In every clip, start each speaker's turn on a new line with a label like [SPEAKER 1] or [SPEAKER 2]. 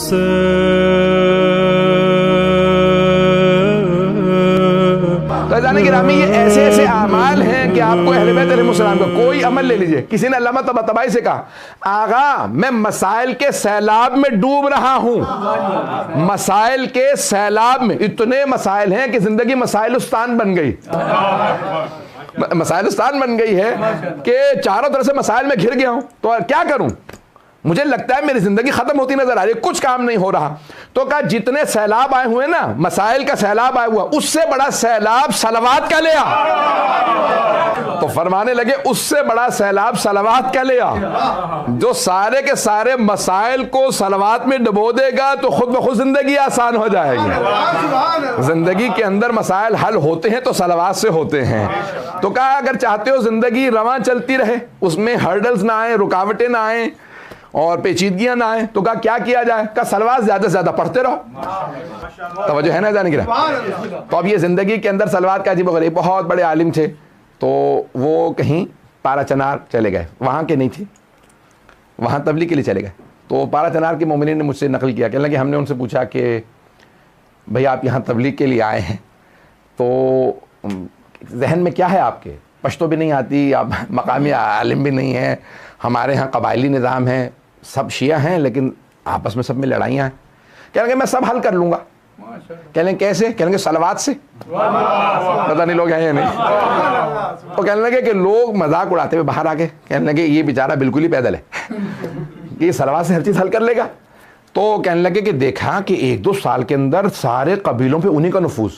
[SPEAKER 1] سے
[SPEAKER 2] جانے گرامی یہ ایسے ایسے اعمال ہیں کہ آپ کو اہل بیت علیہ السلام کا کوئی عمل لے لیجئے. کسی نے علامہ طباطبائی سے کہا آغا میں مسائل کے سیلاب میں ڈوب رہا ہوں, مسائل کے سیلاب میں. اتنے مسائل ہیں کہ زندگی مسائلستان بن گئی, مسائلستان بن گئی ہے کہ چاروں طرف سے مسائل میں گھر گیا ہوں. تو کیا کروں, مجھے لگتا ہے میری زندگی ختم ہوتی نظر آ رہی ہے, کچھ کام نہیں ہو رہا. تو کہا جتنے سیلاب آئے ہوئے نا, مسائل کا سیلاب آیا ہوا, اس سے بڑا سیلاب صلوات کا لیا. تو فرمانے لگے اس سے بڑا سیلاب صلوات کا لیا. جو سارے کے سارے مسائل کو صلوات میں ڈبو دے گا تو خود بخود زندگی آسان ہو جائے گی. زندگی کے اندر مسائل حل ہوتے ہیں تو صلوات سے ہوتے ہیں. تو کہا اگر چاہتے ہو زندگی رواں چلتی رہے, اس میں ہرڈلز نہ آئیں, رکاوٹیں نہ آئیں اور پیچیدگیاں نہ آئیں, تو کہا کیا جائے؟ کہا صلوات زیادہ سے زیادہ پڑھتے رہو. توجہ ہے نا جانے کی. تو اب یہ زندگی کے اندر صلوات کا عجیب و غریب. بہت بڑے عالم تھے, تو وہ کہیں پارا چنار چلے گئے, وہاں کے نہیں تھے, وہاں تبلیغ کے لیے چلے گئے. تو پارا چنار کے مومنین نے مجھ سے نقل کیا, کہنے لگے ہم نے ان سے پوچھا کہ بھئی آپ یہاں تبلیغ کے لیے آئے ہیں, تو ذہن میں کیا ہے آپ کے؟ پشتو بھی نہیں آتی, آپ مقامی عالم بھی نہیں ہیں, ہمارے ہاں قبائلی نظام ہے, سب شیعہ ہیں لیکن آپس میں سب میں لڑائیاں ہیں. کہنے لگے میں سب حل کر لوں گا. کہنے لگے کیسے؟ کہنے لگے صلوات سے. پتہ نہیں لوگ ہیں یا نہیں. تو کہنے لگے کہ لوگ مذاق اڑاتے ہوئے باہر آ گئے, کہنے لگے یہ بیچارہ بالکل ہی پیدل ہے کہ یہ صلوات سے ہر چیز حل کر لے گا. تو کہنے لگے کہ دیکھا کہ 1-2 سال کے اندر سارے قبیلوں پہ انہی کا نفوذ.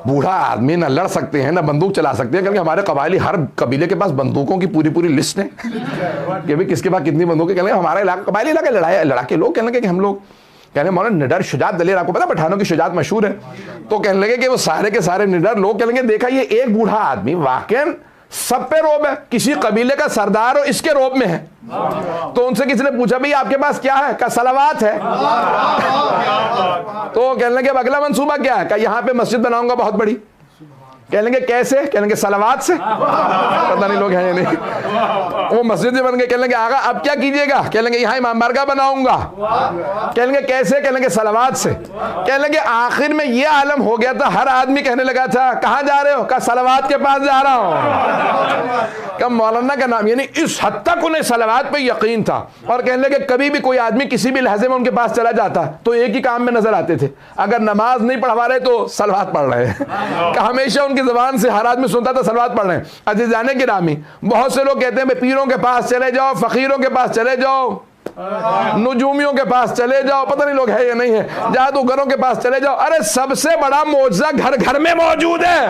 [SPEAKER 2] بوڑھا آدمی نہ لڑ سکتے ہیں نہ بندوق چلا سکتے ہیں, کیونکہ ہمارے قبائلی ہر قبیلے کے پاس بندوقوں کی پوری لسٹ ہے کہ بھئی کس کے پاس کتنی بندوقیں. کہنے لگے ہمارا علاقہ قبائلی علاقہ لڑا کے لوگ. کہنے لگے کہ ہم لوگ, کہنے مولانا نڈر شجاعت دلیر, آپ کو پتا پٹھانوں کی شجاعت مشہور ہے. تو کہنے لگے کہ وہ سارے کے سارے نڈر لوگ. کہنے لگے دیکھا یہ ایک بوڑھا آدمی واقعاً سب پہ روب ہے, کسی قبیلے کا سردار ہو اس کے روب میں ہے. تو ان سے کسی نے پوچھا بھئی آپ کے پاس کیا ہے؟ کہا صلوات ہے. تو کہنے لگے اب اگلا منصوبہ کیا ہے؟ کہا یہاں پہ مسجد بناؤں گا بہت بڑی. کہنے لگے کیسے؟ کہنے لگے صلوات سے. پتہ نہیں لوگ ہیں یا نہیں. وہ مسجد بن گئے. کہنے لگے آقا اب کیا کیجئے گا؟ کہنے لگے یہاں امام بارگاہ بناؤں گا. کہنے لگے کیسے؟ کہنے لگے صلوات سے. کہنے لگے آخر میں یہ عالم ہو گیا تھا, ہر آدمی کہنے لگا تھا کہاں جا رہے ہو؟ کہا صلوات کے پاس جا رہا ہوں. کہ مولانا کا نام, یعنی اس حد تک انہیں صلوات پہ یقین تھا. اور کہنے لگے کبھی بھی کوئی آدمی کسی بھی لحظے میں ان کے پاس چلا جاتا تو ایک ہی کام میں نظر آتے تھے, اگر نماز نہیں پڑھوا رہے تو صلوات پڑھ رہے ہیں. کہ ہمیشہ ان کی زبان سے ہر آدمی سنتا تھا صلوات پڑھ رہے ہیں. عزیزان گرامی, بہت سے لوگ کہتے ہیں پیروں کے پاس چلے جاؤ, فقیروں کے پاس چلے جاؤ, نجومیوں کے پاس چلے جاؤ, پتہ نہیں لوگ ہے یا نہیں ہے, جادوگروں کے پاس چلے جاؤ. ارے سب سے بڑا معجزہ گھر گھر میں موجود ہے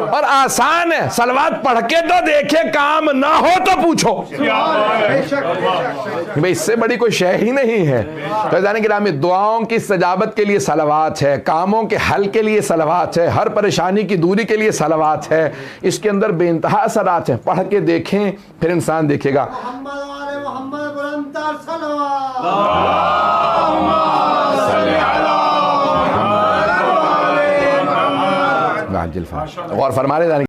[SPEAKER 2] اور آسان ہے. صلوات پڑھ کے تو دیکھے, کام نہ ہو تو پوچھو. بھئی اس سے بڑی کوئی شے ہی نہیں ہے. تو جانے گرامی, دعاؤں کی استجابت کے لیے صلوات ہے, کاموں کے حل کے لیے صلوات ہے, ہر پریشانی کی دوری کے لیے صلوات ہے. اس کے اندر بے انتہا اثرات ہیں, پڑھ کے دیکھیں پھر انسان دیکھے گا.
[SPEAKER 3] محمد بلندر صلوات.
[SPEAKER 2] غور فرما لے.